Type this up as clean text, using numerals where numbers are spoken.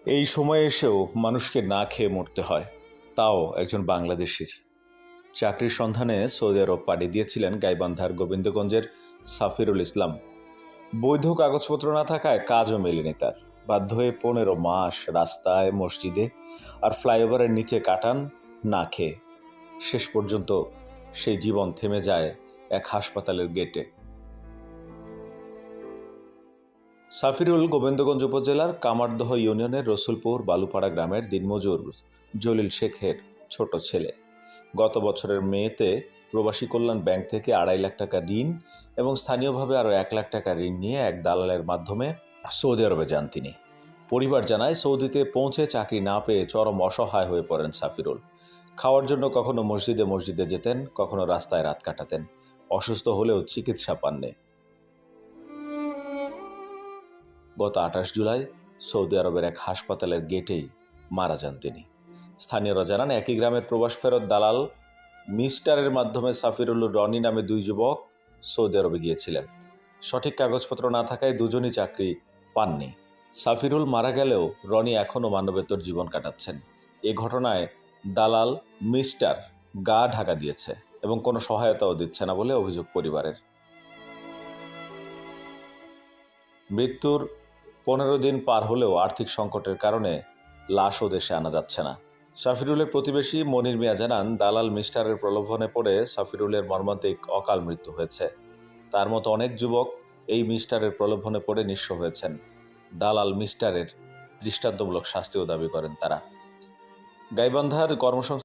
এই সময়ে এসেও মানুষকে না খেয়ে মরতে হয়, তাও একজন বাংলাদেশির। চাকরির সন্ধানে সৌদি আরব পাড়ি দিয়েছিলেন গাইবান্ধার গোবিন্দগঞ্জের সাফিরুল ইসলাম। বৈধ কাগজপত্র না থাকায় কাজও মেলেনি তার। বাধ্য হয়ে 15 মাস রাস্তায়, মসজিদে আর ফ্লাইওভারের নিচে কাটান না খেয়ে। শেষ পর্যন্ত সেই জীবন থেমে যায় এক হাসপাতালের গেটে। সাফিরুল গোবিন্দগঞ্জ উপজেলার কামারদহ ইউনিয়নের রসুলপুর বালুপাড়া গ্রামের দিনমজুর জলিল শেখের ছোট ছেলে। গত বছরের মেতে প্রবাসী কল্যাণ ব্যাংক থেকে 2.5 লাখ টাকা ঋণ এবং স্থানীয়ভাবে আরও 1 লাখ টাকা ঋণ নিয়ে এক দালালের মাধ্যমে সৌদি আরবে যান তিনি। পরিবার জানায়, সৌদিতে পৌঁছে চাকরি না পেয়ে চরম অসহায় হয়ে পড়েন সাফিরুল। খাওয়ার জন্য কখনো মসজিদে মসজিদে যেতেন, কখনো রাস্তায় রাত কাটাতেন। অসুস্থ হলেও চিকিৎসা পাননি। গত 28 জুলাই সৌদি আরবের এক হাসপাতালের গেটেই মারা যান তিনি। স্থানীয়রা জানান, একই গ্রামের প্রবাস ফেরত দালাল মিস্টারের মাধ্যমে সাফিরুল রনি নামে 2 যুবক সৌদি আরবে গিয়েছিলেন। সঠিক কাগজপত্র না থাকায় দুজনই চাকরি পাননি। সাফিরুল মারা গেলেও রনি এখনও মানবেতর জীবন কাটাচ্ছেন। এ ঘটনায় দালাল মিস্টার গা ঢাকা দিয়েছে এবং কোনো সহায়তাও দিচ্ছে না বলে অভিযোগ পরিবারের। মৃত্যুর 15 দিন পার হলেও আর্থিক সংকটের কারণে লাশও দেশে আনা যাচ্ছে না। সাফিরুলের প্রতিবেশী মনির মিয়া জানান, দালাল মিস্টারের প্রলোভনে পড়ে সাফিরুলের মর্মান্তিক অকাল মৃত্যু হয়েছে। তার মতো অনেক যুবক এই মিস্টারের প্রলোভনে পড়ে নিঃস্ব হয়েছেন। দালাল মিস্টারের দৃষ্টান্তমূলক শাস্তিও দাবি করেন তারা। গাইবান্ধার কর্মসংস্থান